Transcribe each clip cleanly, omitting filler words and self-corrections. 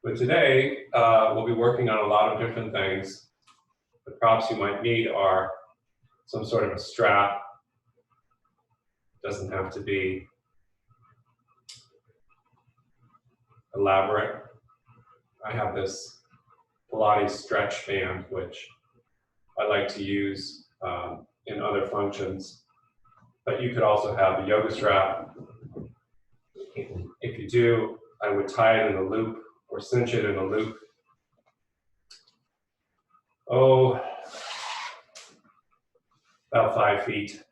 But today, we'll be working on a lot of different things. The props you might need are some sort of a strap. Doesn't have to be elaborate. I have this Pilates stretch band, which I like to use in other functions. But you could also have a yoga strap. If you do, I would tie it in a loop or cinch it in a loop. Oh, about 5 feet.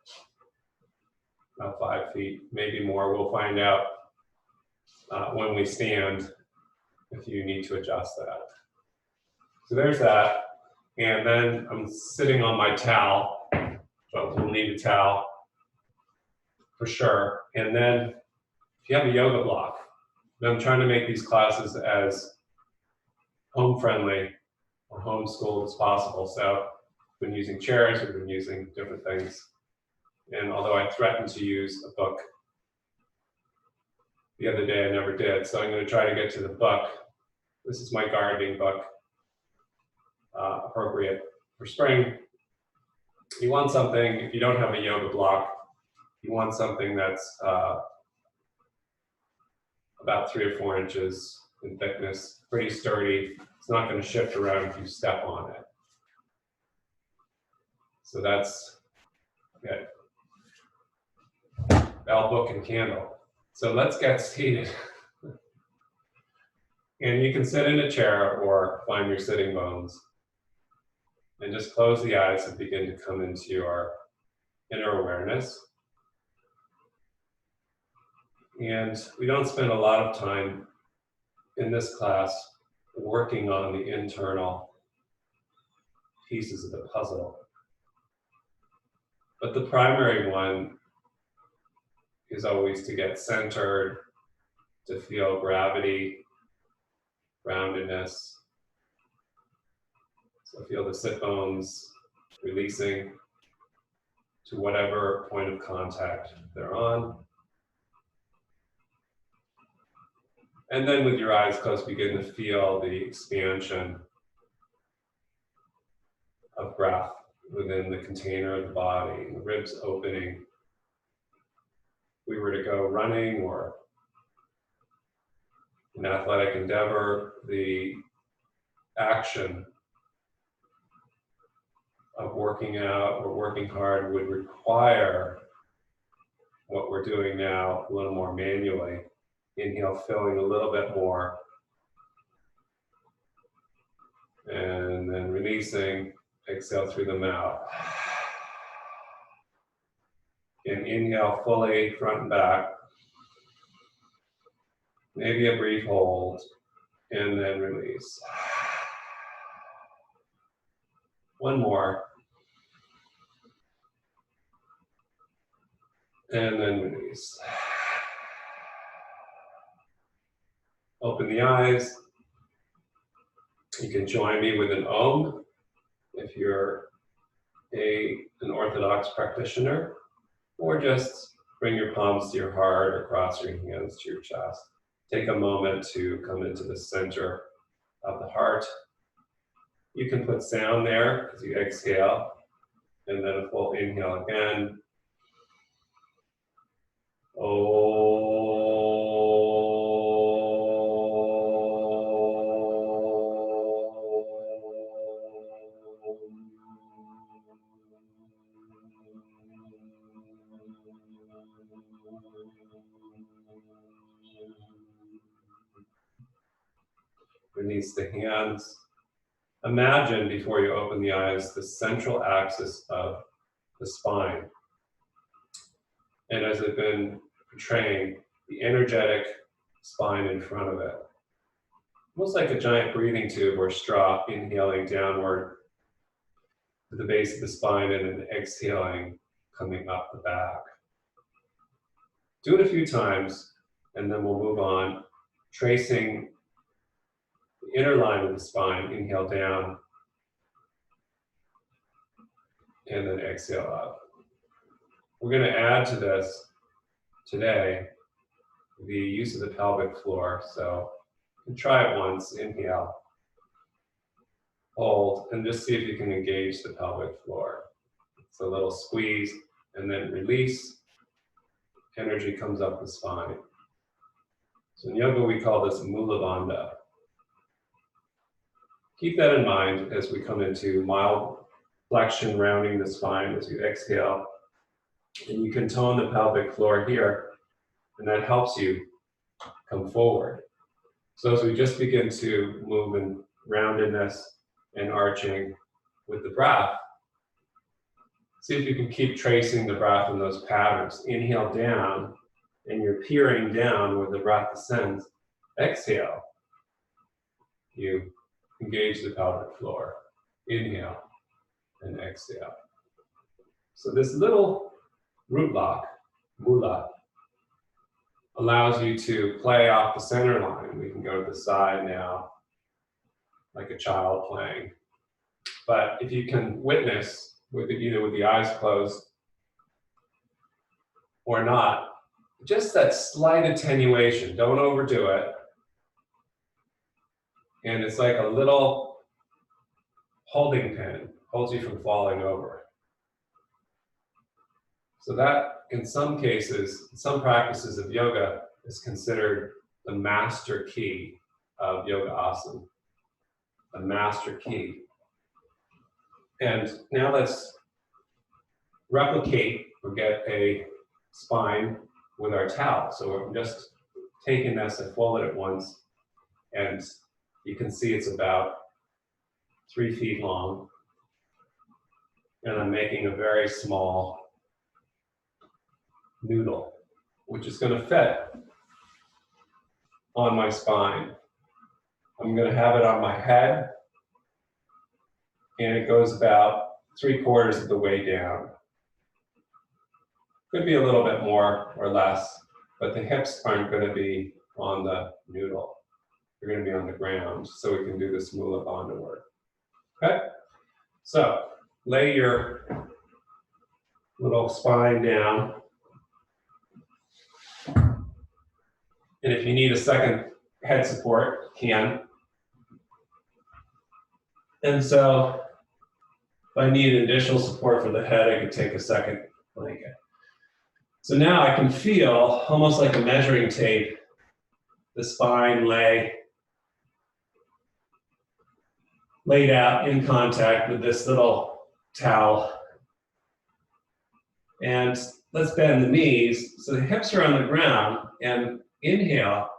About 5 feet, maybe more. We'll find out when we stand if you need to adjust that. So there's that. And then I'm sitting on my towel. So we'll need a towel for sure. And then if you have a yoga block, and I'm trying to make these classes as home friendly or homeschooled as possible. So I've been using chairs, we've been using different things. And although I threatened to use a book the other day, I never did. So I'm going to try to get to the book. This is my gardening book, appropriate for spring. You want something, if you don't have a yoga block, you want something that's about 3 or 4 inches in thickness, pretty sturdy. It's not going to shift around if you step on it. So that's good. Bell, book, and candle. So let's get seated. And you can sit in a chair or find your sitting bones. And just close the eyes and begin to come into your inner awareness. And we don't spend a lot of time in this class working on the internal pieces of the puzzle. But the primary one is always to get centered, to feel gravity, groundedness. So feel the sit bones releasing to whatever point of contact they're on. And then with your eyes closed, begin to feel the expansion of breath within the container of the body, the ribs opening. If we were to go running or an athletic endeavor, the action of working out or working hard would require what we're doing now a little more manually. Inhale, filling a little bit more. And then releasing, exhale through the mouth. And inhale fully, front and back. Maybe a brief hold, and then release. One more. And then release. Open the eyes. You can join me with an Om if you're an Orthodox practitioner, or just bring your palms to your heart or cross your hands to your chest. Take a moment to come into the center of the heart. You can put sound there as you exhale, and then a full inhale again. Release the hands. Imagine before you open the eyes the central axis of the spine. And as I've been portraying, the energetic spine in front of it. Almost like a giant breathing tube or straw, inhaling downward to the base of the spine and then exhaling, coming up the back. Do it a few times, and then we'll move on, tracing the inner line of the spine. Inhale down, and then exhale up. We're going to add to this today the use of the pelvic floor. So And try it once, inhale, hold, and just see if you can engage the pelvic floor. It's a little squeeze, and then release. Energy comes up the spine. So in yoga, we call this mulabanda. Keep that in mind as we come into mild flexion, rounding the spine as you exhale. And you can tone the pelvic floor here, and that helps you come forward. So as we just begin to move in roundedness and arching with the breath, see if you can keep tracing the breath in those patterns. Inhale down, and you're peering down where the breath ascends. Exhale, you engage the pelvic floor. Inhale and exhale. So this little root lock, mula, allows you to play off the center line. We can go to the side now, like a child playing. But if you can witness, either with the eyes closed or not, just that slight attenuation, don't overdo it. And it's like a little holding pin, holds you from falling over. So that, in some cases, some practices of yoga, is considered the master key of yoga asana. The master key. And now let's replicate or get a spine with our towel. So we're just taking this and fold it at once, and you can see it's about 3 feet long. And I'm making a very small noodle, which is going to fit on my spine. I'm going to have it on my head, and it goes about 3/4 of the way down. Could be a little bit more or less, but the hips aren't going to be on the noodle. They're going to be on the ground, so we can do this mulabanda work. Okay? So, lay your little spine down. And if you need a second head support, you can. And so, if I need additional support for the head, I could take a second blanket. So now I can feel, almost like a measuring tape, the spine laid out in contact with this little towel. And let's bend the knees so the hips are on the ground, and inhale,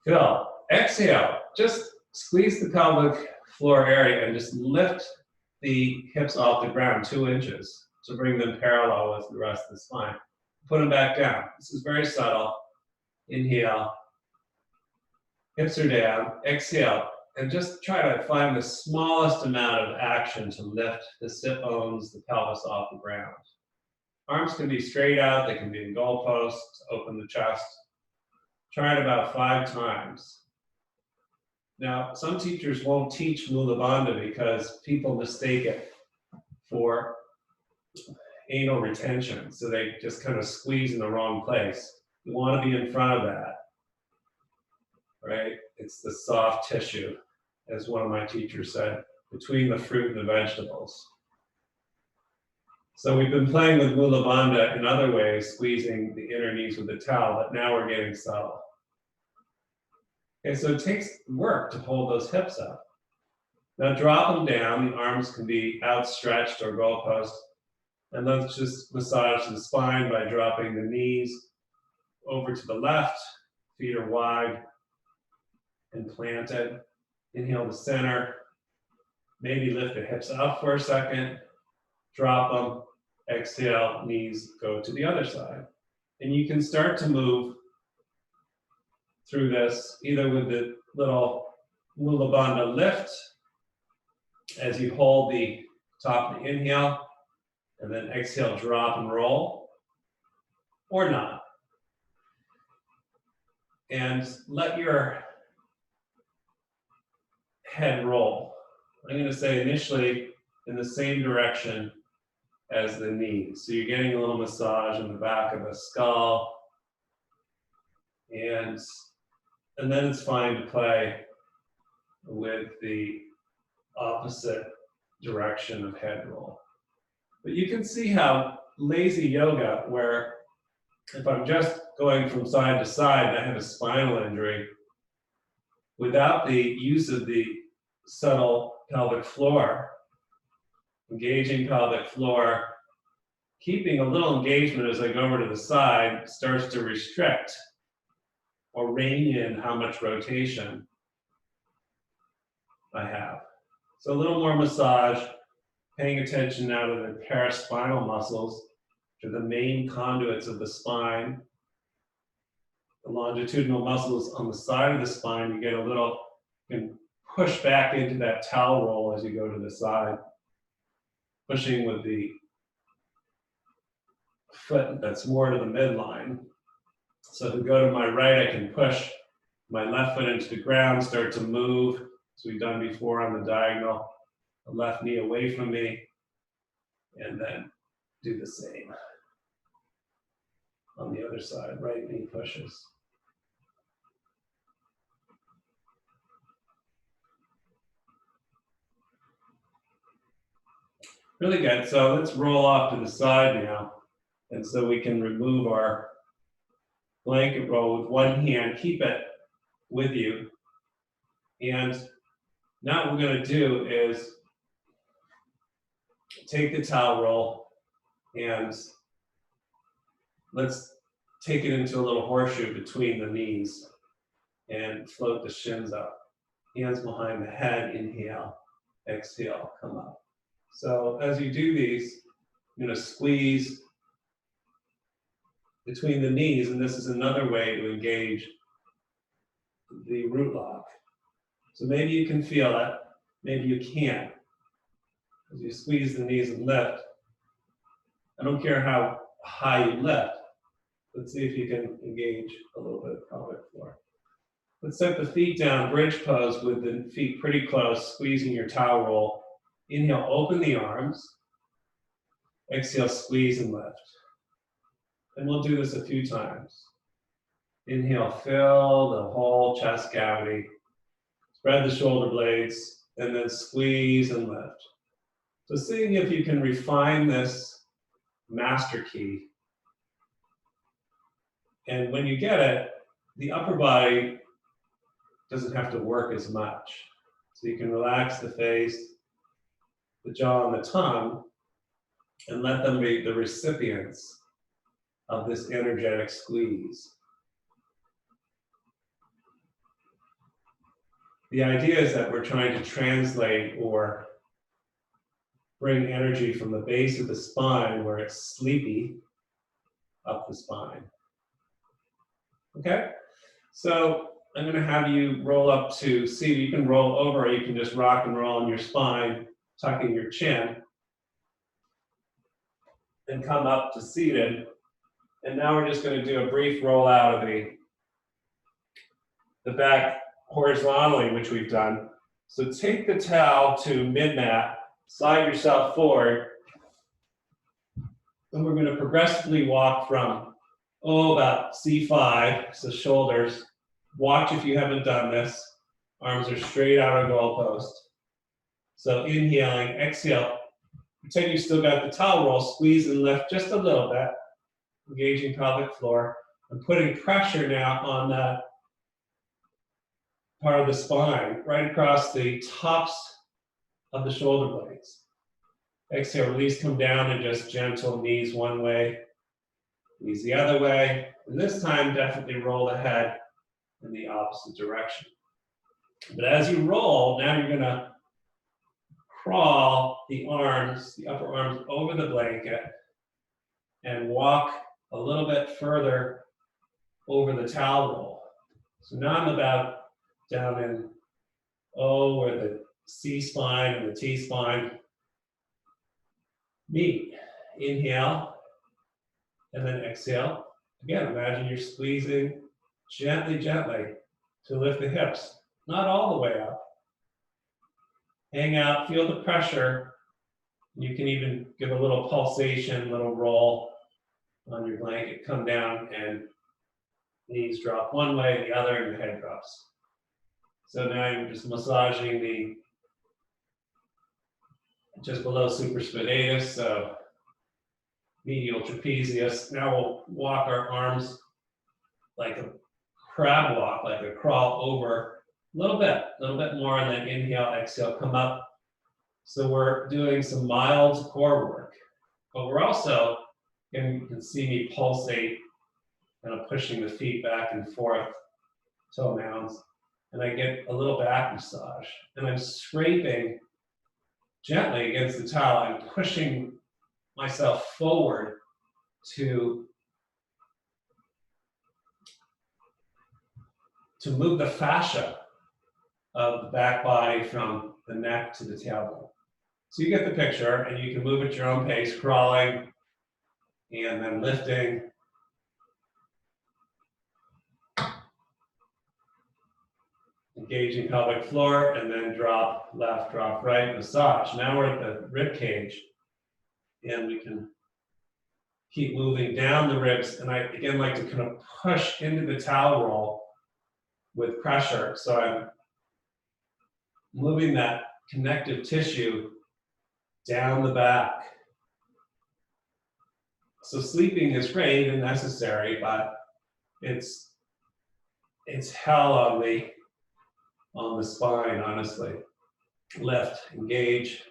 fill. Exhale, just squeeze the pelvic floor area and just lift the hips off the ground 2 inches to bring them parallel with the rest of the spine. Put them back down. This is very subtle. Inhale, hips are down. Exhale, and just try to find the smallest amount of action to lift the sit bones, the pelvis off the ground. Arms can be straight out, they can be in goalposts, open the chest. Try it about 5 times. Now, some teachers won't teach mulabanda because people mistake it for anal retention, so they just kind of squeeze in the wrong place. You want to be in front of that, right? It's the soft tissue, as one of my teachers said, between the fruit and the vegetables. So we've been playing with mulabanda in other ways, squeezing the inner knees with the towel, but now we're getting subtle. Okay, so it takes work to hold those hips up. Now drop them down, the arms can be outstretched or goalpost, and let's just massage the spine by dropping the knees over to the left, feet are wide and planted. Inhale to center, maybe lift the hips up for a second, drop them, exhale, knees go to the other side. And you can start to move through this either with the little mulabanda lift as you hold the top of the inhale, and then exhale, drop and roll, or not. And let your head roll. I'm going to say initially in the same direction as the knees. So you're getting a little massage in the back of the skull, and And then it's fine to play with the opposite direction of head roll. But you can see how lazy yoga, where if I'm just going from side to side and I have a spinal injury, without the use of the subtle pelvic floor, engaging pelvic floor, keeping a little engagement as I go over to the side starts to restrict or rein in how much rotation I have. So a little more massage, paying attention now to the paraspinal muscles, to the main conduits of the spine. The longitudinal muscles on the side of the spine, you get a little, you can push back into that towel roll as you go to the side, pushing with the foot that's more to the midline. So if we go to my right, I can push my left foot into the ground, start to move, as we've done before on the diagonal, the left knee away from me, and then do the same on the other side, right knee pushes. Really good. So let's roll off to the side now. And so we can remove our blanket roll with one hand, keep it with you. And now what we're going to do is take the towel roll and let's take it into a little horseshoe between the knees and float the shins up. Hands behind the head, inhale, exhale, come up. So as you do these, you're going to squeeze between the knees, and this is another way to engage the root lock. So maybe you can feel it, maybe you can't. As you squeeze the knees and lift, I don't care how high you lift. Let's see if you can engage a little bit of pelvic floor. Let's set the feet down, bridge pose with the feet pretty close, squeezing your towel roll. Inhale, open the arms. Exhale, squeeze and lift. And we'll do this a few times. Inhale, fill the whole chest cavity. Spread the shoulder blades, and then squeeze and lift. So seeing if you can refine this master key. And when you get it, the upper body doesn't have to work as much. So you can relax the face, the jaw, and the tongue, and let them be the recipients of this energetic squeeze. The idea is that we're trying to translate or bring energy from the base of the spine where it's sleepy up the spine. Okay? So I'm going to have you roll up to seated. You can roll over, or you can just rock and roll on your spine, tucking your chin, and come up to seated. And now we're just going to do a brief roll out of the back horizontally, which we've done. So take the towel to mid-mat, slide yourself forward, and we're going to progressively walk from, about C5, so shoulders. Watch if you haven't done this. Arms are straight out of goalpost. So inhaling, exhale. Pretend you still got the towel roll, squeeze and lift just a little bit, engaging pelvic floor, and putting pressure now on that part of the spine, right across the tops of the shoulder blades. Exhale, release, come down, and just gentle knees one way, knees the other way. And this time, definitely roll the head in the opposite direction. But as you roll, now you're gonna crawl the arms, the upper arms over the blanket and walk a little bit further over the towel roll. So now I'm about down in where the C spine and the T spine meet. Inhale, and then exhale. Again, imagine you're squeezing gently, gently to lift the hips. Not all the way up. Hang out, feel the pressure. You can even give a little pulsation, little roll on your blanket. Come down and Knees drop one way, the other, and your head drops. So now I'm just massaging the just below supraspinatus, so medial trapezius. Now we'll walk our arms like a crab walk, like a crawl over a little bit more, and then inhale, exhale, come up. So we're doing some mild core work, but we're also, and you can see me pulsate, kind of pushing the feet back and forth, toe mounds, and I get a little back massage, and I'm scraping gently against the towel. I'm pushing myself forward to move the fascia of the back body from the neck to the tailbone. So you get the picture, and you can move at your own pace, crawling and then lifting. Engaging pelvic floor, and then drop left, drop right, massage. Now we're at the rib cage, and we can keep moving down the ribs. And I, again, like to kind of push into the towel roll with pressure. So I'm moving that connective tissue down the back. So sleeping is great and necessary, but it's hell on the spine, honestly. Lift, engage,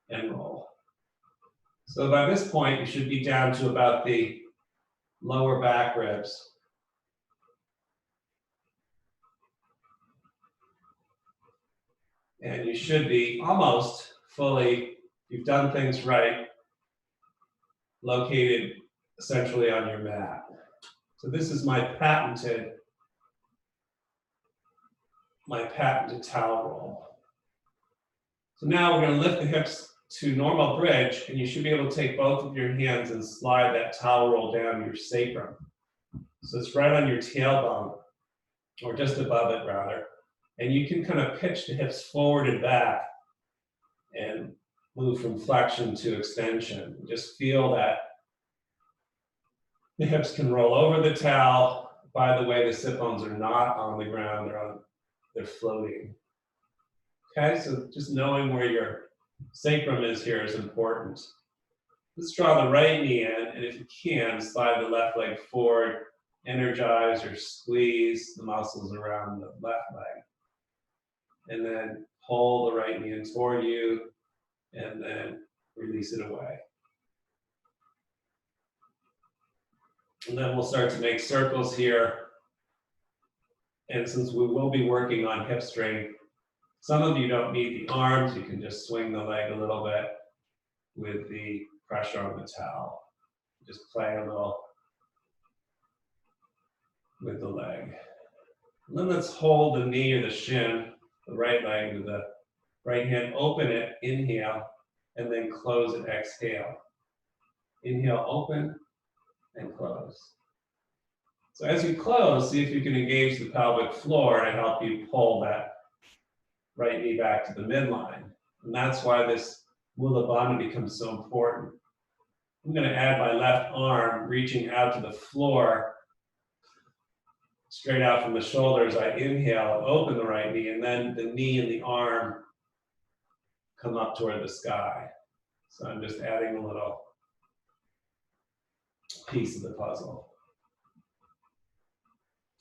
and roll. So by this point, you should be down to about the lower back ribs. And you should be almost fully, you've done things right, located essentially on your mat. So this is my patented towel roll. So now we're going to lift the hips to normal bridge, and you should be able to take both of your hands and slide that towel roll down your sacrum. So it's right on your tailbone, or just above it rather. And you can kind of pitch the hips forward and back and move from flexion to extension. Just feel that the hips can roll over the towel. By the way, the sit bones are not on the ground, they're floating. Okay, so just knowing where your sacrum is here is important. Let's draw the right knee in, and if you can, slide the left leg forward, energize or squeeze the muscles around the left leg. And then pull the right knee in toward you, and then release it away. And then we'll start to make circles here. And since we will be working on hip strength, some of you don't need the arms, you can just swing the leg a little bit with the pressure on the towel. Just play a little with the leg. And then let's hold the knee or the shin, the right leg with the right hand, open it, inhale, and then close it, exhale. Inhale, open, and close. So as you close, see if you can engage the pelvic floor to help you pull that right knee back to the midline. And that's why this mulabanda becomes so important. I'm going to add my left arm, reaching out to the floor, straight out from the shoulders. I inhale, open the right knee, and then the knee and the arm come up toward the sky. So I'm just adding a little piece of the puzzle.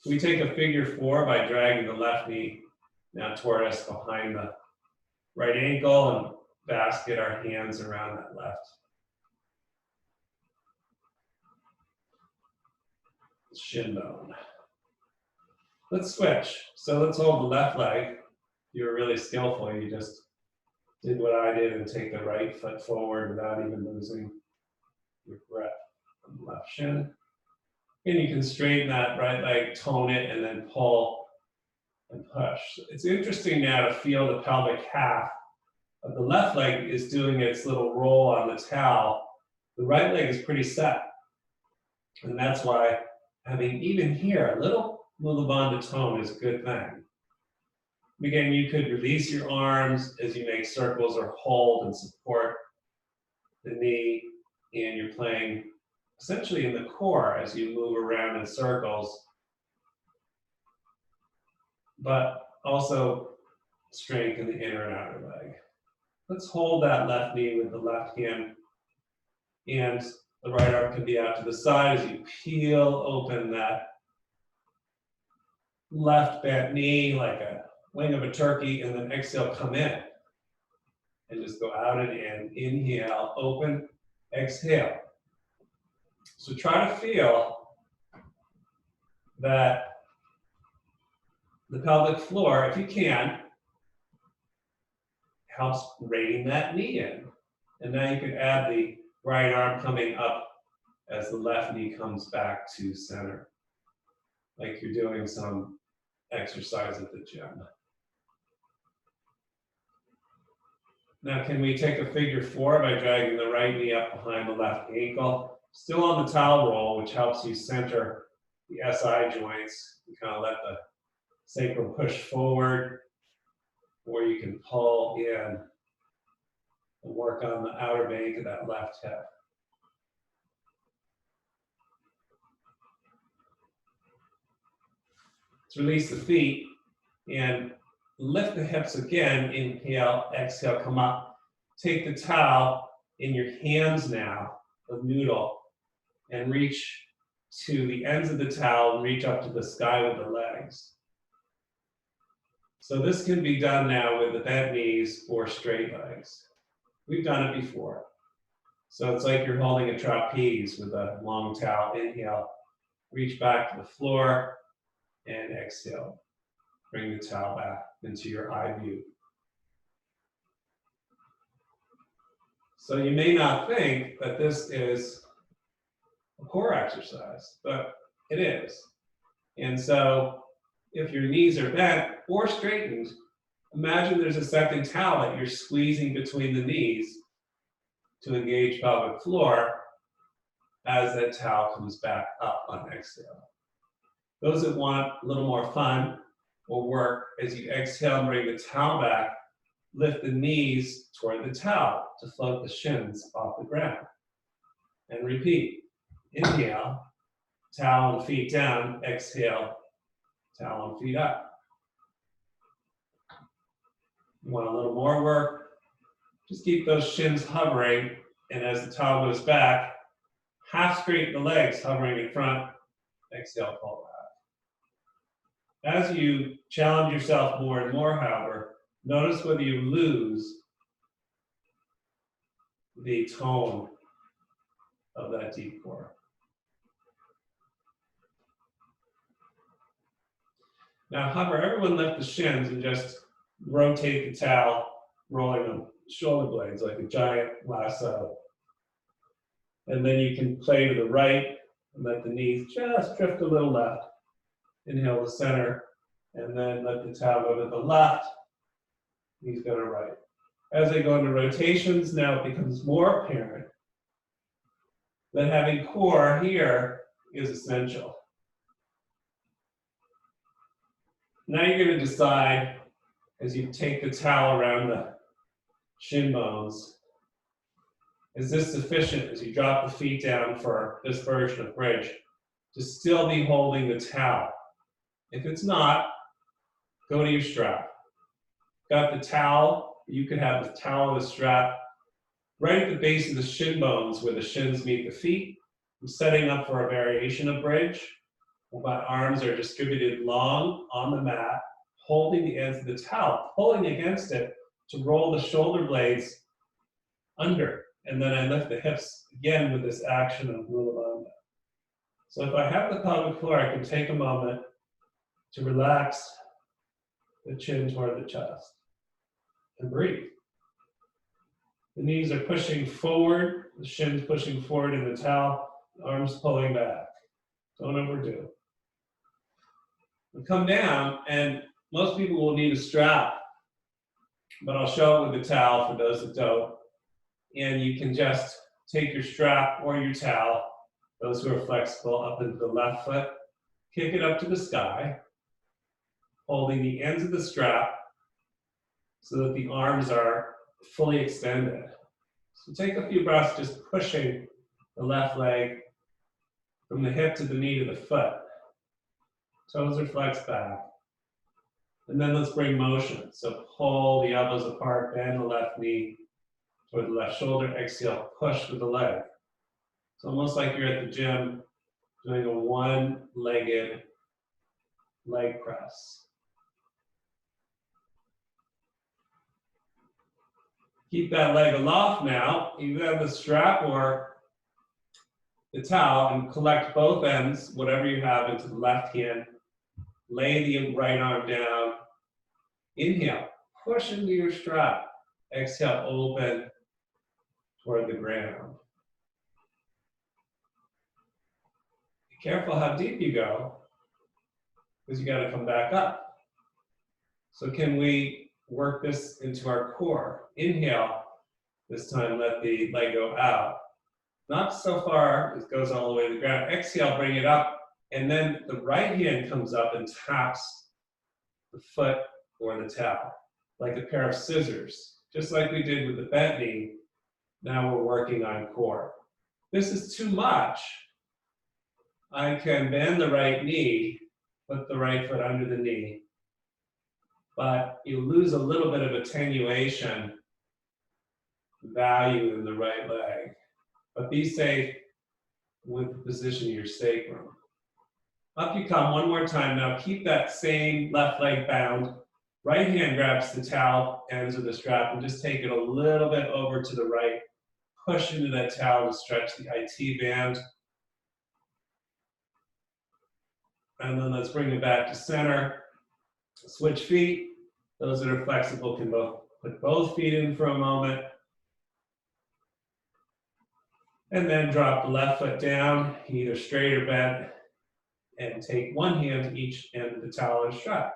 We take a figure four by dragging the left knee now toward us behind the right ankle and basket our hands around that left shin bone. Let's switch. So let's hold the left leg. If you're really skillful, you just did what I did and take the right foot forward without even losing your breath on the left shin. And you can straighten that right leg, tone it, and then pull and push. It's interesting now to feel the pelvic half of the left leg is doing its little roll on the towel. The right leg is pretty set. And that's why having even here a little mulabanda tone is a good thing. Again, you could release your arms as you make circles or hold and support the knee, and you're playing essentially in the core as you move around in circles. but also strengthen the inner and outer leg. Let's hold that left knee with the left hand, and the right arm can be out to the side as you peel open that left bent knee like a wing of a turkey, and then exhale, come in. And just go out and in. Inhale, open, exhale. So try to feel that the pelvic floor, if you can, helps reining that knee in. And now you can add the right arm coming up as the left knee comes back to center, like you're doing some exercise at the gym. Now, can we take a figure 4 by dragging the right knee up behind the left ankle? Still on the towel roll, which helps you center the SI joints. You kind of let the sacrum push forward, or you can pull in and work on the outer bank of that left hip. Let's release the feet and lift the hips again. Inhale, exhale, come up. Take the towel in your hands now, the noodle, and reach to the ends of the towel and reach up to the sky with the legs. So this can be done now with the bent knees or straight legs. We've done it before. So it's like you're holding a trapeze with a long towel. Inhale, reach back to the floor, and exhale. Bring the towel back into your eye view. So you may not think that this is a core exercise, but it is. And so if your knees are bent or straightened, imagine there's a second towel that you're squeezing between the knees to engage pelvic floor as that towel comes back up on exhale. Those that want a little more fun will work as you exhale and bring the towel back, lift the knees toward the towel to float the shins off the ground. And repeat. Inhale, towel and feet down. Exhale, towel and feet up. You want a little more work? Just keep those shins hovering, and as the towel goes back, half straighten the legs, hovering in front. Exhale, pull back. As you challenge yourself more and more, however, notice whether you lose the tone of that deep core. Now hover, everyone lift the shins and just rotate the towel, rolling the shoulder blades like a giant lasso. And then you can play to the right and let the knees just drift a little left. Inhale to center, and then let the towel go to the left, knees go to right. As they go into rotations, now it becomes more apparent that having core here is essential. Now you're going to decide, as you take the towel around the shin bones, is this sufficient as you drop the feet down for this version of bridge to still be holding the towel? If it's not, go to your strap. Got the towel, you could have the towel and the strap right at the base of the shin bones where the shins meet the feet. I'm setting up for a variation of bridge. My arms are distributed long on the mat, holding the ends of the towel, pulling against it to roll the shoulder blades under. And then I lift the hips again with this action of mulabanda. So if I have the pelvic floor, I can take a moment to relax the chin toward the chest and breathe. The knees are pushing forward, the shins pushing forward in the towel, the arms pulling back. Don't overdo. We'll come down, and most people will need a strap, but I'll show it with the towel for those that don't. And you can just take your strap or your towel, those who are flexible, up into the left foot, kick it up to the sky, holding the ends of the strap so that the arms are fully extended. So take a few breaths just pushing the left leg from the hip to the knee to the foot. Toes are flexed back. And then let's bring motion. So pull the elbows apart, bend the left knee toward the left shoulder, exhale, push with the leg. It's almost like you're at the gym doing a one-legged leg press. Keep that leg aloft now. You have the strap or the towel and collect both ends, whatever you have, into the left hand. Lay the right arm down. Inhale, push into your strap. Exhale, open toward the ground. Be careful how deep you go, because you got to come back up. So can we work this into our core? Inhale, this time let the leg go out. Not so far, it goes all the way to the ground. Exhale, bring it up, and then the right hand comes up and taps the foot or the towel, like a pair of scissors. Just like we did with the bent knee, now we're working on core. This is too much. I can bend the right knee, put the right foot under the knee, but you lose a little bit of attenuation value in the right leg. But be safe with the position of your sacrum. Up you come one more time. Now keep that same left leg bound. Right hand grabs the towel ends of the strap and just take it a little bit over to the right. Push into that towel to stretch the IT band. And then let's bring it back to center. Switch feet. Those that are flexible can put both feet in for a moment. And then drop the left foot down, either straight or bent, and take one hand to each end of the towel or strap.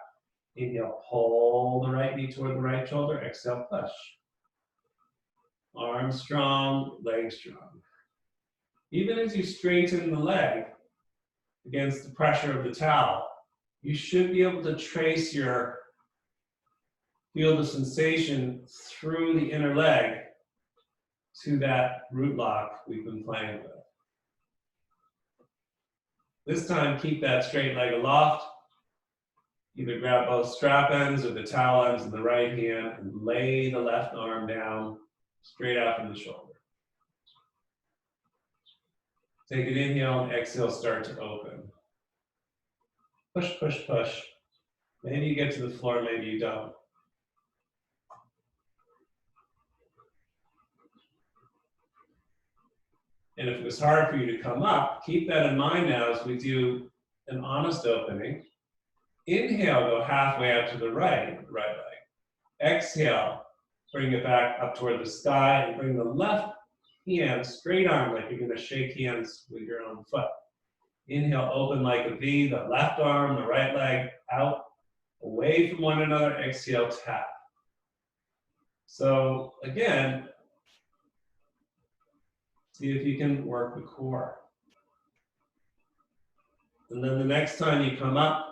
Inhale, pull the right knee toward the right shoulder. Exhale, push. Arms strong, legs strong. Even as you straighten the leg against the pressure of the towel, you should be able to trace your field of sensation through the inner leg to that root lock we've been playing with. This time, keep that straight leg aloft. Either grab both strap ends or the towel ends in the right hand and lay the left arm down straight out from the shoulder. Take an inhale and exhale, start to open. Push, push, push. Maybe you get to the floor, maybe you don't. And if it was hard for you to come up, keep that in mind now as we do an honest opening. Inhale, go halfway out to the right leg. Exhale, bring it back up toward the sky and bring the left hand straight arm like you're going to shake hands with your own foot. Inhale, open like a V, the left arm, the right leg out, away from one another. Exhale, tap. So again, see if you can work the core. And then the next time you come up,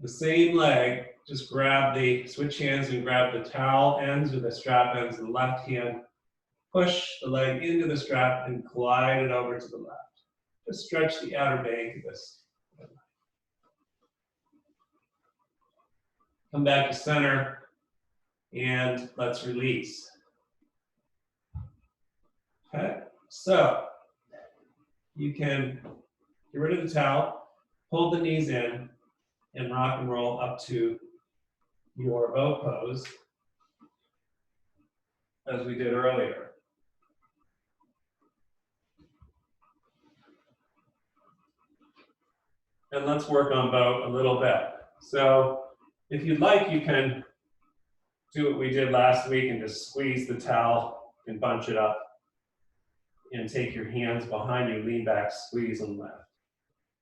the same leg, just switch hands and grab the towel ends or the strap ends of the left hand. Push the leg into the strap and glide it over to the left. Just stretch the outer bank of this. Come back to center and let's release. Okay, so you can get rid of the towel, pull the knees in, and rock and roll up to your boat pose as we did earlier. And let's work on boat a little bit. So if you'd like, you can do what we did last week and just squeeze the towel and bunch it up and take your hands behind you, lean back, squeeze and lift,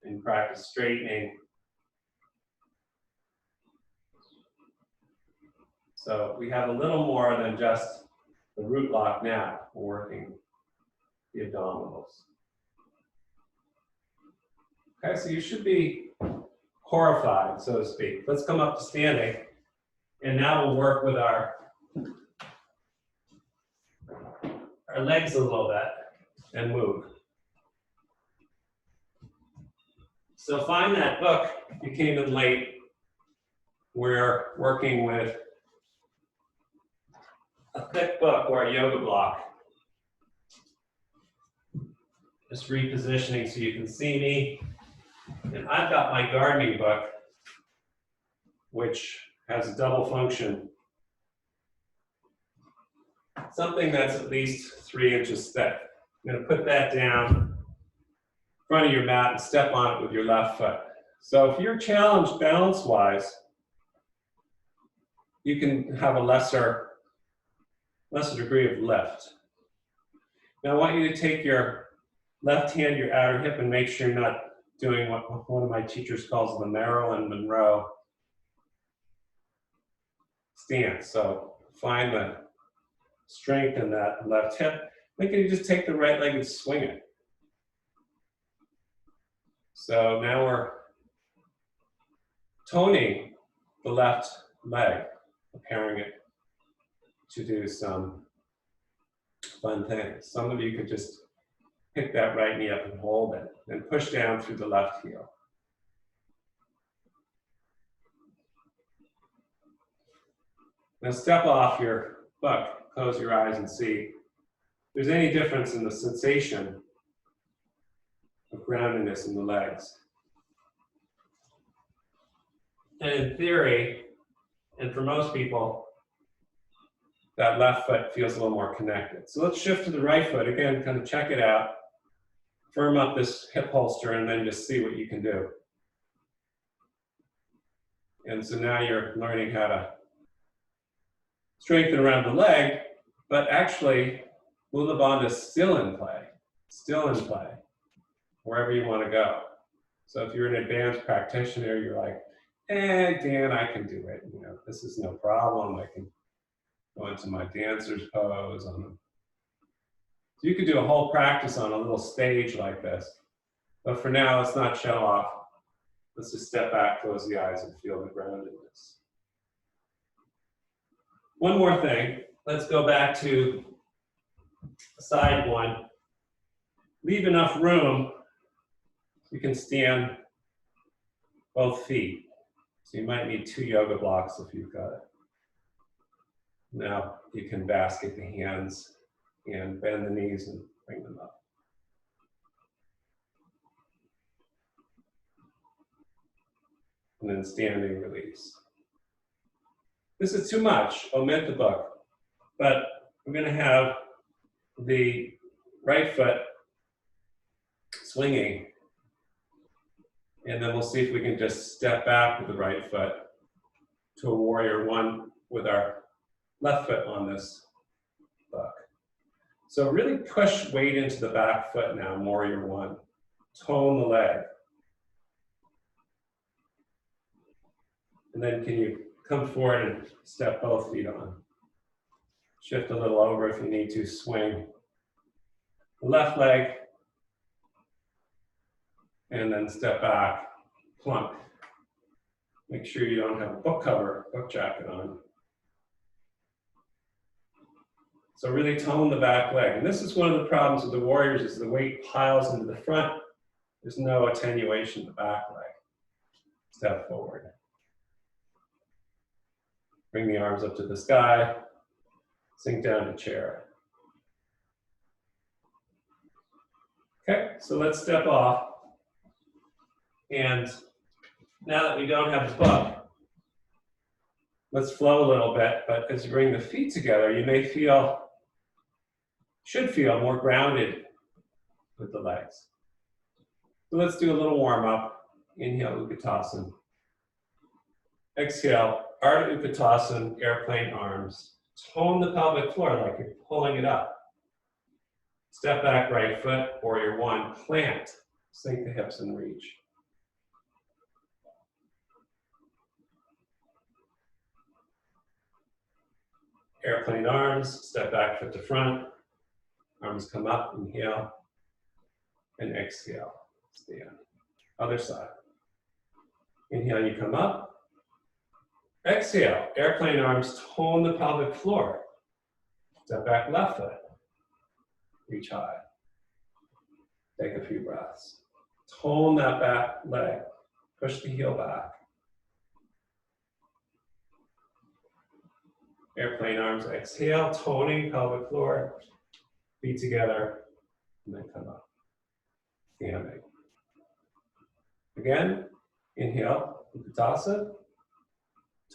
and practice straightening. So we have a little more than just the root lock now. We're working the abdominals. Okay, so you should be horrified, so to speak. Let's come up to standing, and now we'll work with our legs a little bit and move. So find that book if you came in late we're working with a thick book or a yoga block. Just repositioning so you can see me. And I've got my gardening book, which has a double function. Something that's at least 3 inches thick. I'm going to put that down in front of your mat and step on it with your left foot. So if you're challenged balance-wise, you can have a lesser degree of lift. Now I want you to take your left hand, your outer hip, and make sure you're not doing what one of my teachers calls the Marilyn Monroe stance. So find the strength in that left hip. Then you just take the right leg and swing it. So now we're toning the left leg, preparing it to do some fun things. Some of you could just pick that right knee up and hold it, and push down through the left heel. Now step off your book, close your eyes and see if there's any difference in the sensation of groundedness in the legs. And in theory, and for most people, that left foot feels a little more connected. So let's shift to the right foot. Again, kind of check it out. Firm up this hip holster and then just see what you can do. And so now you're learning how to strengthen around the leg, but actually, mulabanda is still in play, wherever you want to go. So if you're an advanced practitioner, you're like, Dan, I can do it. You know, this is no problem. I can go into my dancer's pose. So you could do a whole practice on a little stage like this. But for now, let's not show off. Let's just step back, close the eyes, and feel the groundedness. One more thing. Let's go back to side one. Leave enough room so you can stand both feet. So you might need 2 yoga blocks if you've got it. Now you can basket the hands and bend the knees and bring them up. And then standing release. This is too much, omit the book. But we're going to have the right foot swinging. And then we'll see if we can just step back with the right foot to a warrior one with our left foot on this book. So really push weight into the back foot now, warrior one. Tone the leg. And then can you come forward and step both feet on. Shift a little over if you need to, swing the left leg, and then step back, plunk. Make sure you don't have a book jacket on. So really tone the back leg. And this is one of the problems with the warriors is the weight piles into the front. There's no attenuation of the back leg. Step forward. Bring the arms up to the sky. Sink down to chair. Okay, so let's step off. And now that we don't have the book, let's flow a little bit, but as you bring the feet together, you may should feel more grounded with the legs. So let's do a little warm up. Inhale, Utkatasana. Exhale, Ardha Utkatasana, airplane arms. Tone the pelvic floor like you're pulling it up. Step back, right foot, warrior one, plant. Sink the hips and reach. Airplane arms, step back, foot to front. Arms come up, inhale, and exhale, stand. Other side. Inhale, you come up. Exhale, airplane arms, tone the pelvic floor. Step back, left foot. Reach high. Take a few breaths. Tone that back leg. Push the heel back. Airplane arms, exhale, toning pelvic floor, feet together, and then come up. Standing. Again, inhale, Uttanasana.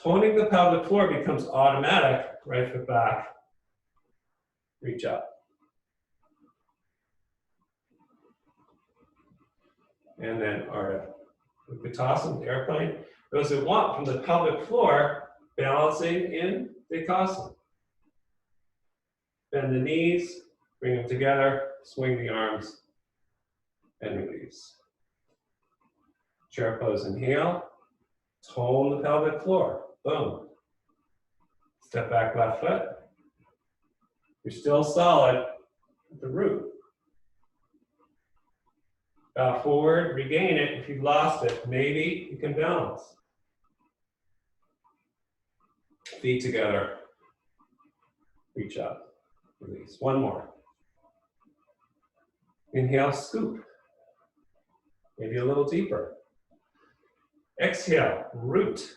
Toning the pelvic floor becomes automatic, right foot back, reach up. And then Ardha Uttanasana, airplane. Those that want from the pelvic floor, balancing in Vikasana. Bend the knees, bring them together, swing the arms, and release. Chair pose, inhale, tone the pelvic floor, boom. Step back left foot. You're still solid at the root. Bow forward, regain it. If you've lost it, maybe you can balance. Feet together, reach up, release. One more. Inhale, scoop. Maybe a little deeper. Exhale, root.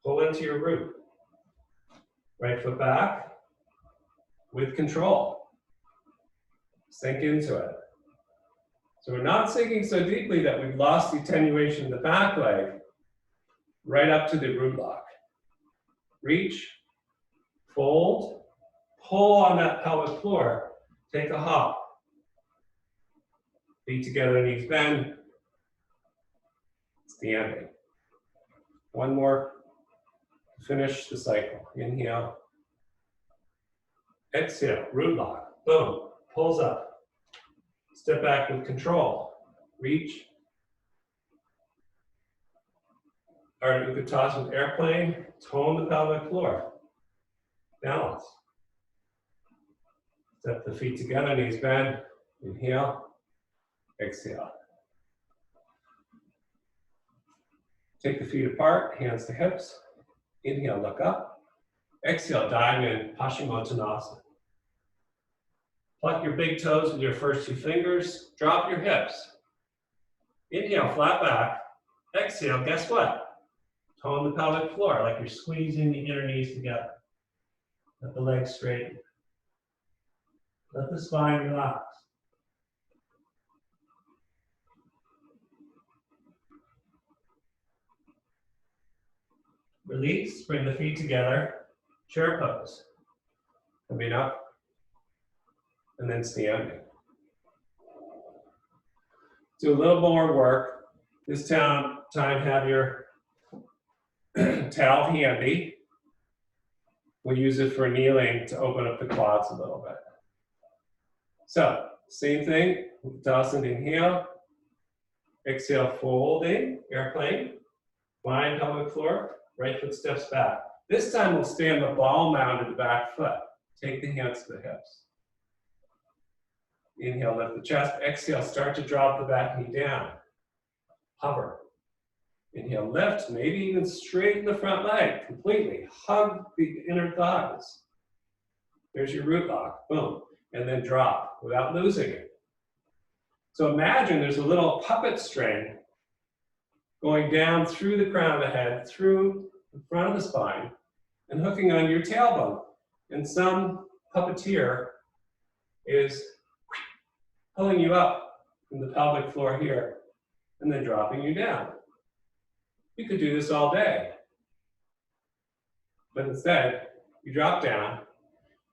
Pull into your root. Right foot back with control. Sink into it. So we're not sinking so deeply that we've lost the attenuation in the back leg, right up to the root lock. Reach, fold, pull on that pelvic floor, take a hop. Feet together, knees bend, standing. One more to finish the cycle. Inhale, exhale, root lock, boom, pulls up. Step back with control, reach. Ardha Uttanasana, airplane, tone the pelvic floor, balance. Step the feet together, knees bend, inhale, exhale. Take the feet apart, hands to hips. Inhale, look up. Exhale, dive in, Paschimottanasana. Pluck your big toes with your first two fingers. Drop your hips. Inhale, flat back. Exhale, guess what? Tone the pelvic floor like you're squeezing the inner knees together. Let the legs straighten. Let the spine relax. Release, bring the feet together, chair pose. Coming up, and then standing. Do a little more work. This time have your towel handy. We'll use it for kneeling to open up the quads a little bit. So, same thing, Uttanasana, inhale. Exhale, folding, airplane. Line pelvic floor, right foot steps back. This time we'll stand the ball mound at the back foot. Take the hands to the hips. Inhale, lift the chest. Exhale, start to drop the back knee down. Hover. Inhale, lift, maybe even straighten the front leg completely. Hug the inner thighs. There's your root lock, boom. And then drop without losing it. So imagine there's a little puppet string going down through the crown of the head, through the front of the spine, and hooking on your tailbone. And some puppeteer is pulling you up from the pelvic floor here, and then dropping you down. You could do this all day. But instead, you drop down,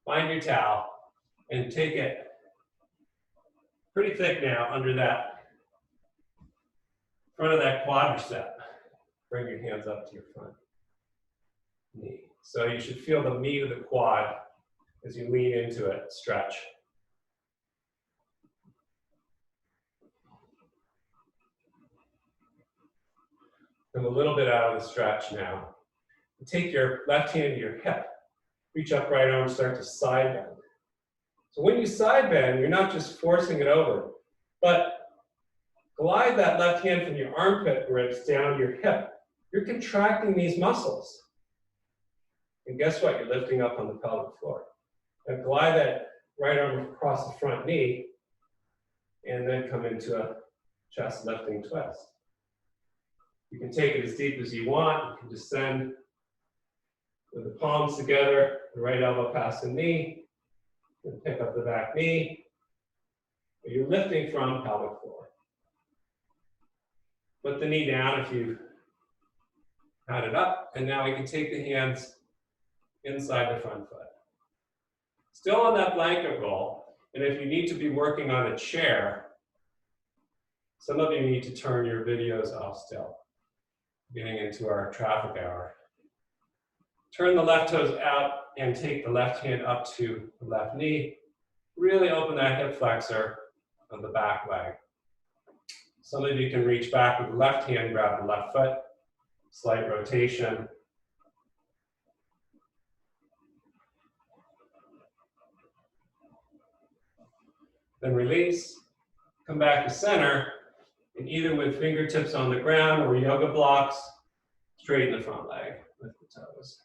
find your towel, and take it pretty thick now under that front of that quadricep. Bring your hands up to your front knee. So you should feel the meat of the quad as you lean into it, stretch. Come a little bit out of the stretch now. Take your left hand to your hip. Reach up, right arm, start to side bend. So when you side bend, you're not just forcing it over, but glide that left hand from your armpit ribs down to your hip. You're contracting these muscles. And guess what? You're lifting up on the pelvic floor. And glide that right arm across the front knee, and then come into a chest lifting twist. You can take it as deep as you want. You can descend with the palms together, the right elbow past the knee, and pick up the back knee. You're lifting from pelvic floor. Put the knee down if you've had it up, and now we can take the hands inside the front foot. Still on that blanket roll, and if you need to be working on a chair, some of you need to turn your videos off still, getting into our traffic hour. Turn the left toes out and take the left hand up to the left knee. Really open that hip flexor of the back leg. Some of you can reach back with the left hand, grab the left foot, slight rotation. Then release, come back to center, and either with fingertips on the ground or yoga blocks, straighten the front leg with the toes.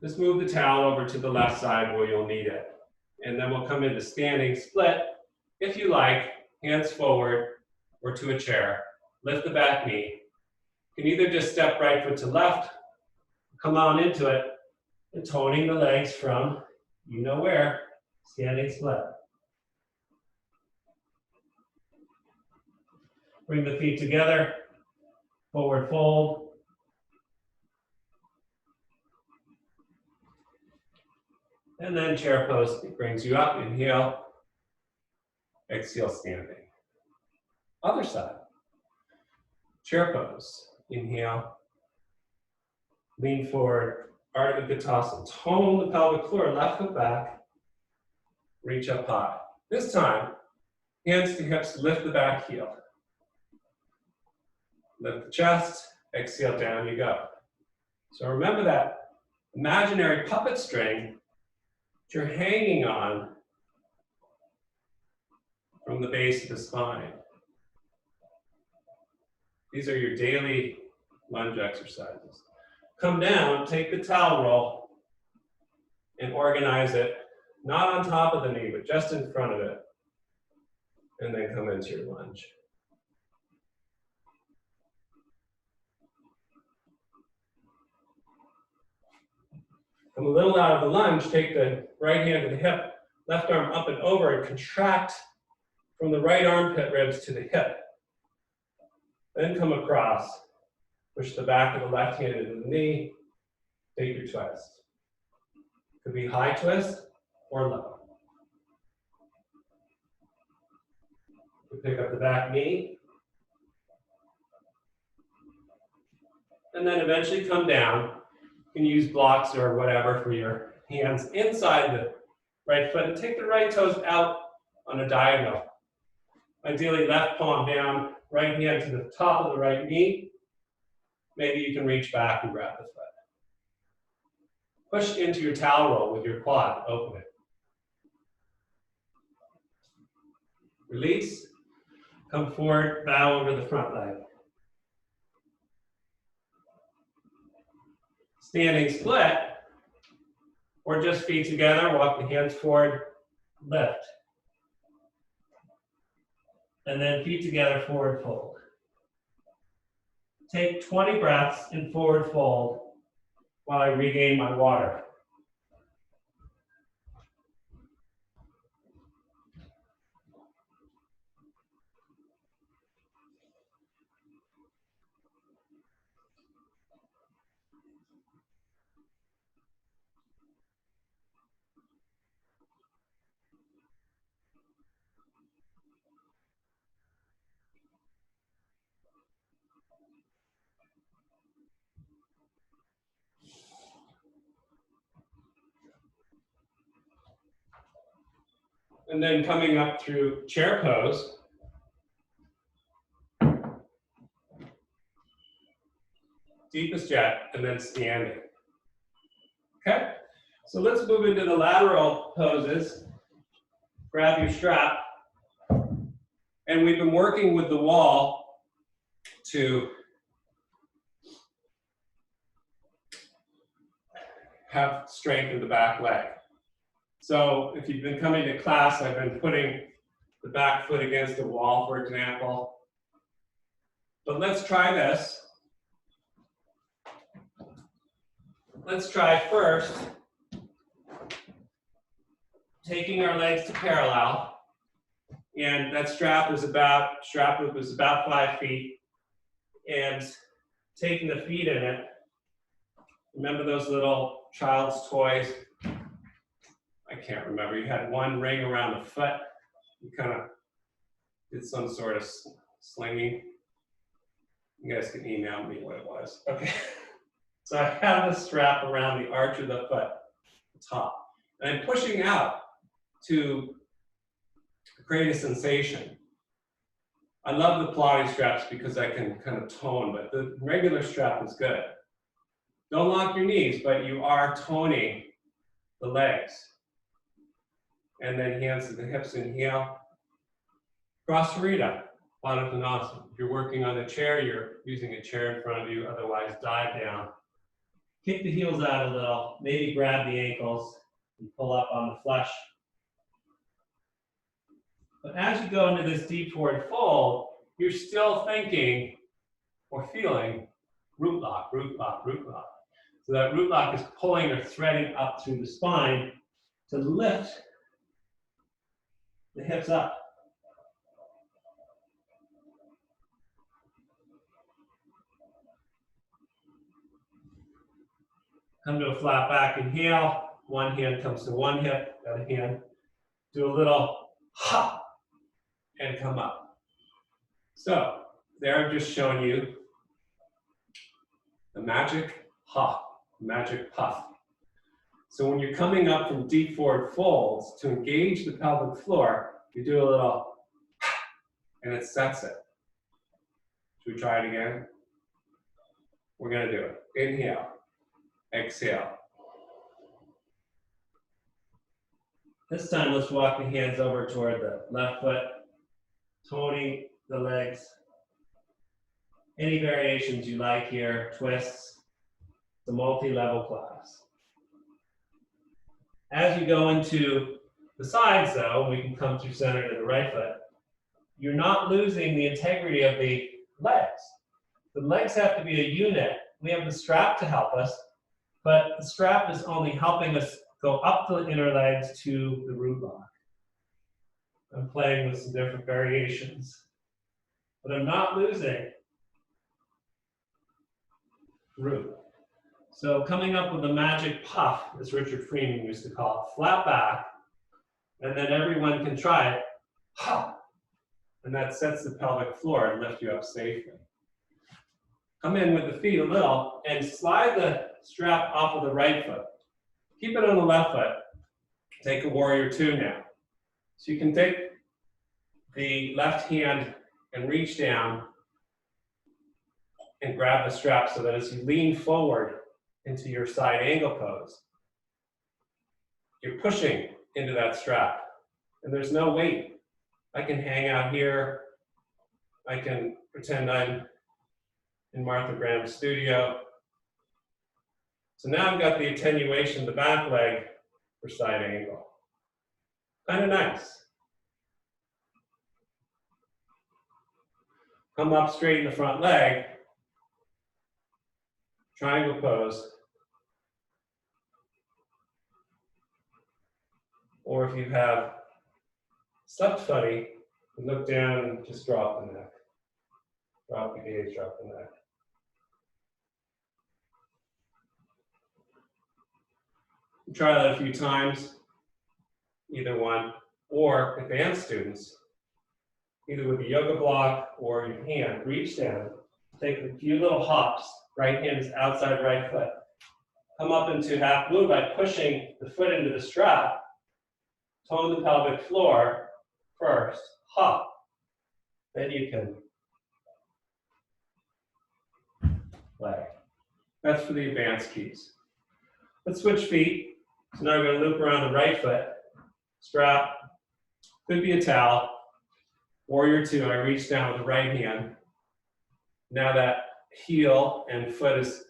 Just move the towel over to the left side where you'll need it. And then we'll come into standing split. If you like, hands forward or to a chair. Lift the back knee. You can either just step right foot to left, come on into it, and toning the legs from you know where, standing split. Bring the feet together, forward fold. And then chair pose, it brings you up, inhale, exhale, standing. Other side. Chair pose, inhale, lean forward, Ardha Uttanasana. Tone the pelvic floor, left foot back, reach up high. This time, hands to hips, lift the back heel. Lift the chest, exhale, down you go. So remember that imaginary puppet string that you're hanging on from the base of the spine. These are your daily lunge exercises. Come down, take the towel roll, and organize it, not on top of the knee, but just in front of it. And then come into your lunge. Come a little out of the lunge, take the right hand to the hip, left arm up and over, and contract from the right armpit ribs to the hip. Then come across, push the back of the left hand into the knee, take your twist. Could be high twist or low. You pick up the back knee, and then eventually come down. You can use blocks or whatever for your hands inside the right foot, and take the right toes out on a diagonal. Ideally, left palm down, right hand to the top of the right knee. Maybe you can reach back and grab the foot. Push into your towel roll with your quad, open it. Release, come forward, bow over the front leg. Standing split, or just feet together, walk the hands forward, lift. And then feet together, forward fold. Take 20 breaths in forward fold while I regain my water. And then coming up through chair pose. Deepest jet, and then standing. Okay, so let's move into the lateral poses. Grab your strap. And we've been working with the wall to have strength in the back leg. So if you've been coming to class, I've been putting the back foot against the wall, for example. But let's try this. let's try first taking our legs to parallel. And that strap was about 5 feet. And taking the feet in it. Remember those little child's toys? I can't remember. You had one ring around the foot. You kind of did some sort of slinging. You guys can email me what it was. Okay. So I have the strap around the arch of the foot, the top. And I'm pushing out to create a sensation. I love the Pilates straps because I can kind of tone, but the regular strap is good. Don't lock your knees, but you are toning the legs. And then hands to the hips, inhale. Prasarita, Baddha Konasana. If you're working on a chair, you're using a chair in front of you, otherwise dive down. Kick the heels out a little, maybe grab the ankles and pull up on the flesh. But as you go into this deep forward fold, you're still thinking or feeling root lock, root lock, root lock. So that root lock is pulling or threading up through the spine to lift the hips up. Come to a flat back, inhale. One hand comes to one hip, the other hand. Do a little ha and come up. So there I'm just showing you the magic ha, magic puff. So when you're coming up from deep forward folds to engage the pelvic floor, you do a little ha, and it sets it. Should we try it again? We're gonna do it. Inhale, exhale. This time, let's walk the hands over toward the left foot, toning the legs. Any variations you like here, twists, the multi-level class. As you go into the sides though, we can come through center to the right foot, you're not losing the integrity of the legs. The legs have to be a unit. We have the strap to help us, but the strap is only helping us go up the inner legs to the root lock. I'm playing with some different variations, but I'm not losing root. So coming up with a magic puff, as Richard Freeman used to call it, flat back, and then everyone can try it, ha, and that sets the pelvic floor and lifts you up safely. Come in with the feet a little and slide the strap off of the right foot. Keep it on the left foot. Take a warrior two now. So you can take the left hand and reach down and grab the strap so that as you lean forward into your side angle pose, you're pushing into that strap. And there's no weight. I can hang out here. I can pretend I'm in Martha Graham's studio. So now I've got the attenuation of the back leg for side angle. Kind of nice. Come up, straighten the front leg. Triangle pose. Or if you have slept funny, look down and just drop the neck. Drop the gaze, drop the neck. Try that a few times, either one, or advanced students, either with a yoga block or your hand, reach down, take a few little hops, right hand is outside right foot. Come up into half moon by pushing the foot into the strap, tone the pelvic floor first, hop, then you can play. That's for the advanced keys. Let's switch feet. So now we're going to loop around the right foot, strap, could be a towel, warrior two, I reach down with the right hand. Now that heel and foot is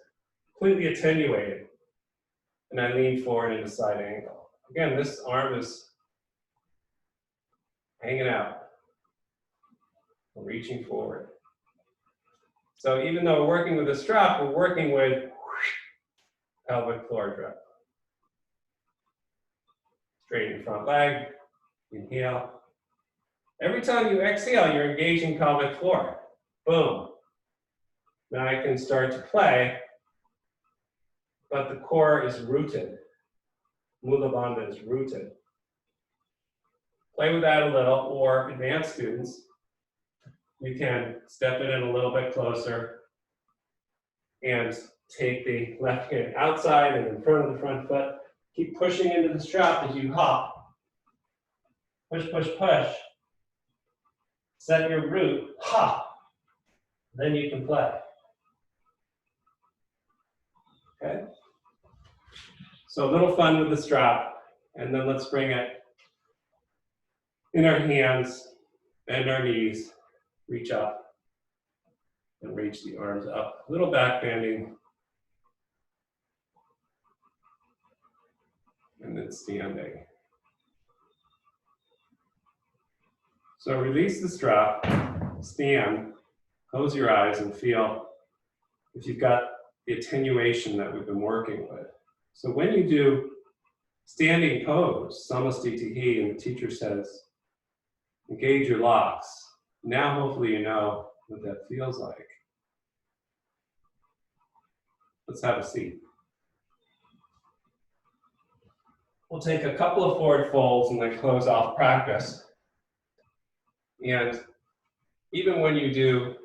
completely attenuated, and I lean forward into side angle. Again, this arm is hanging out, reaching forward. So even though we're working with a strap, we're working with pelvic floor drip. Straighten front leg, inhale. Every time you exhale, you're engaging pelvic floor. Boom. Now I can start to play, but the core is rooted. Mulabanda is rooted. Play with that a little, or advanced students, you can step it in a little bit closer and take the left hand outside and in front of the front foot. Keep pushing into the strap as you hop. Push, push, push. Set your root, hop. Then you can play. Okay? So a little fun with the strap, and then let's bring it in our hands, bend our knees, reach up, and reach the arms up. A little back bending, and then standing. So release the strap, stand, close your eyes, and feel if you've got the attenuation that we've been working with. So when you do standing pose, samastitihi, and the teacher says, engage your locks. Now hopefully you know what that feels like. Let's have a seat. We'll take a couple of forward folds and then close off practice. And even when you do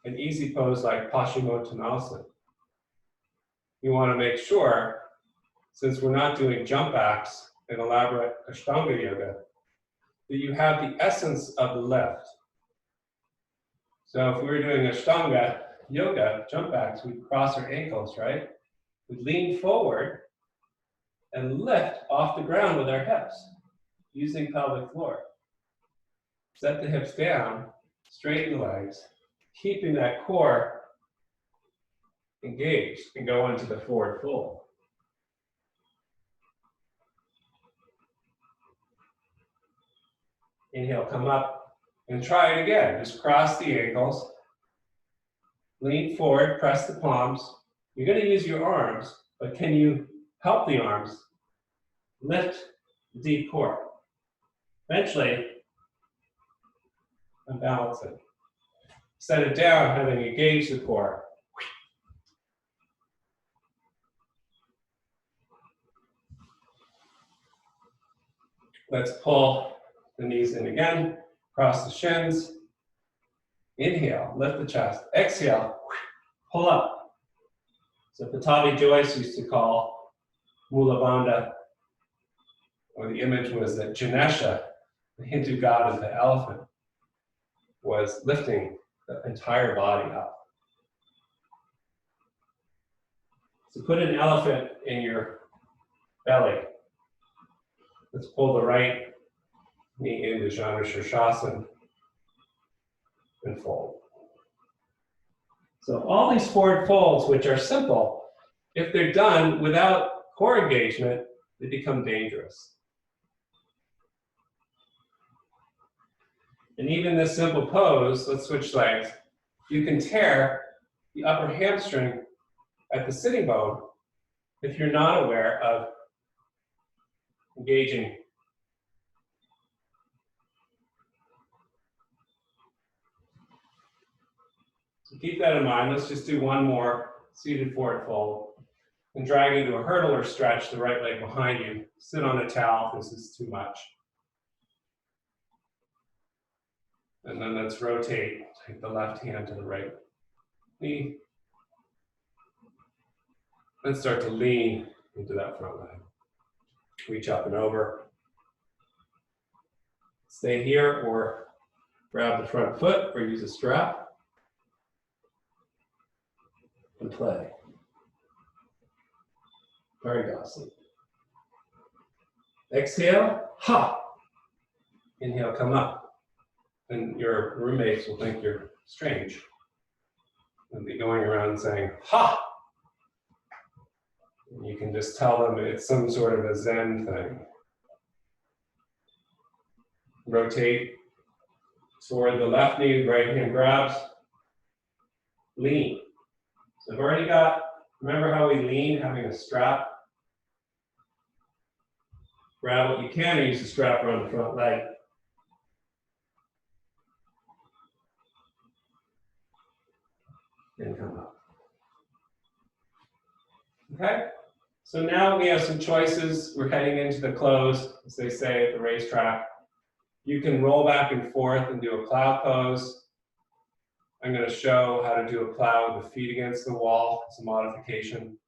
an easy pose like Paschimottanasana, you want to make sure, since we're not doing jump backs and elaborate Ashtanga yoga, that you have the essence of the lift. So if we were doing Ashtanga yoga, jump backs, we'd cross our ankles, right? We'd lean forward and lift off the ground with our hips, using pelvic floor. Set the hips down, straighten the legs, keeping that core engaged, and go into the forward fold. Inhale, come up, and try it again. Just cross the ankles, lean forward, press the palms. You're going to use your arms, but can you help the arms lift the deep core? Eventually, unbalance it. Set it down, having engaged the core. Let's pull the knees in again, cross the shins. Inhale, lift the chest. Exhale, pull up. So Patabi Joyce used to call mulabanda, or the image was that Ganesha, the Hindu god of the elephant, was lifting the entire body up. So put an elephant in your belly. Let's pull the right knee into Janu Shirshasana and fold. So all these forward folds, which are simple, if they're done without core engagement, they become dangerous. And even this simple pose, let's switch legs, you can tear the upper hamstring at the sitting bone if you're not aware of engaging. So keep that in mind. Let's just do one more seated forward fold. And drag into a hurdle or stretch the right leg behind you. Sit on a towel if this is too much. And then let's rotate. Take the left hand to the right knee. And start to lean into that front leg. Reach up and over. Stay here or grab the front foot or use a strap. And play. Varigasana. Exhale, ha. Inhale, come up. And your roommates will think you're strange. They'll be going around saying, ha. And you can just tell them it's some sort of a Zen thing. Rotate toward the left knee, right hand grabs. Lean. So I've already got Remember how we lean, having a strap? Grab what you can and use the strap around the front leg. And come up. Okay? So now we have some choices. We're heading into the close, as they say at the racetrack. You can roll back and forth and do a plow pose. I'm going to show how to do a plow with the feet against the wall. It's a modification.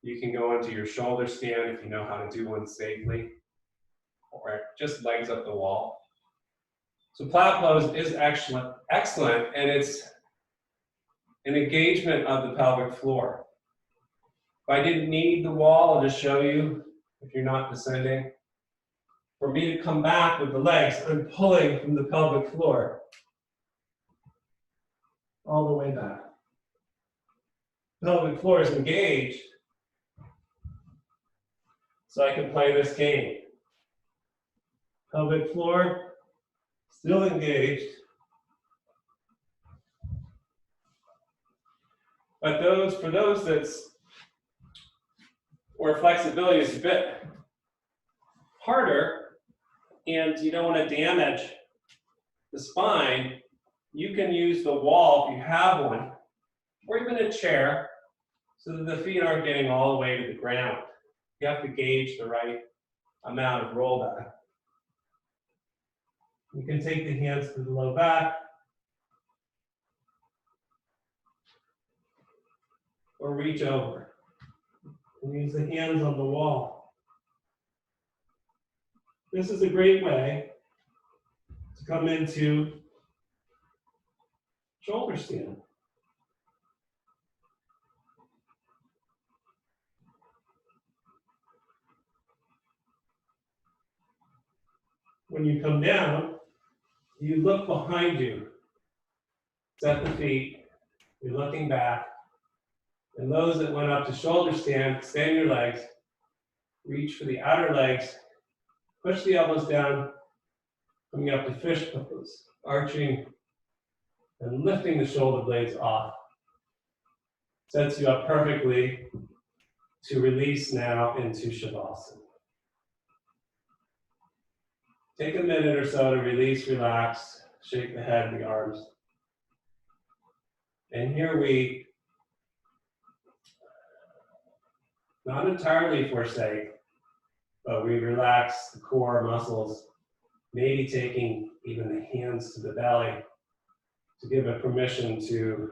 You can go into your shoulder stand if you know how to do one safely, or just legs up the wall. So plow pose is excellent, and it's an engagement of the pelvic floor. If I didn't need the wall, I'll just show you, if you're not descending. For me to come back with the legs, I'm pulling from the pelvic floor all the way back. Pelvic floor is engaged, so I can play this game. Pelvic floor, still engaged. But for those where flexibility is a bit harder and you don't want to damage the spine, you can use the wall if you have one, or even a chair, so that the feet aren't getting all the way to the ground. You have to gauge the right amount of rollback. You can take the hands to the low back, or reach over and use the hands on the wall. This is a great way to come into shoulder stand. When you come down, you look behind you, set the feet, you're looking back, and those that went up to shoulder stand, extend your legs, reach for the outer legs, push the elbows down, coming up to fish pose, arching and lifting the shoulder blades off. Sets you up perfectly to release now into Shavasana. Take a minute or so to release, relax, shake the head, the arms. And here we not entirely forsake, but we relax the core muscles, maybe taking even the hands to the belly to give it permission to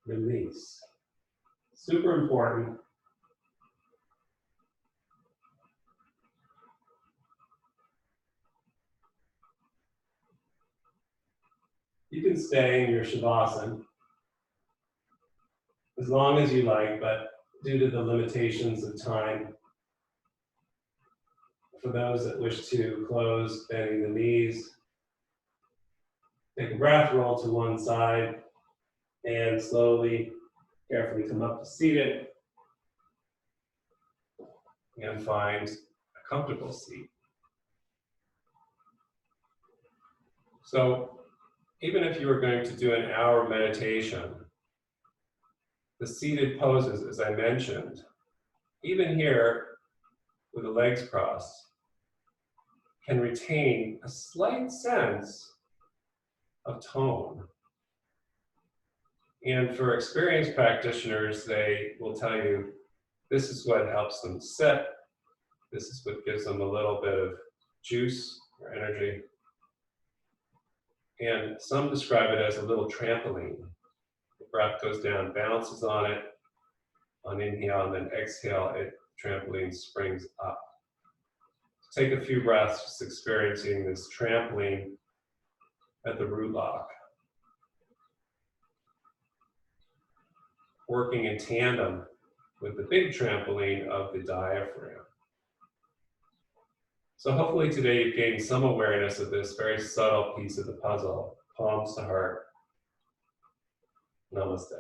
release. Super important. You can stay in your Shavasana as long as you like, but due to the limitations of time, for those that wish to close, bending the knees, take a breath, roll to one side, and slowly, carefully come up to seated, and find a comfortable seat. So, even if you were going to do an hour meditation, the seated poses, as I mentioned, even here with the legs crossed, can retain a slight sense of tone. And for experienced practitioners, they will tell you this is what helps them sit. This is what gives them a little bit of juice or energy. And some describe it as a little trampoline. The breath goes down, bounces on it, on inhale, and then exhale, trampoline springs up. Take a few breaths just experiencing this trampoline at the root lock. Working in tandem with the big trampoline of the diaphragm. So hopefully today you've gained some awareness of this very subtle piece of the puzzle, palms to heart. Namaste.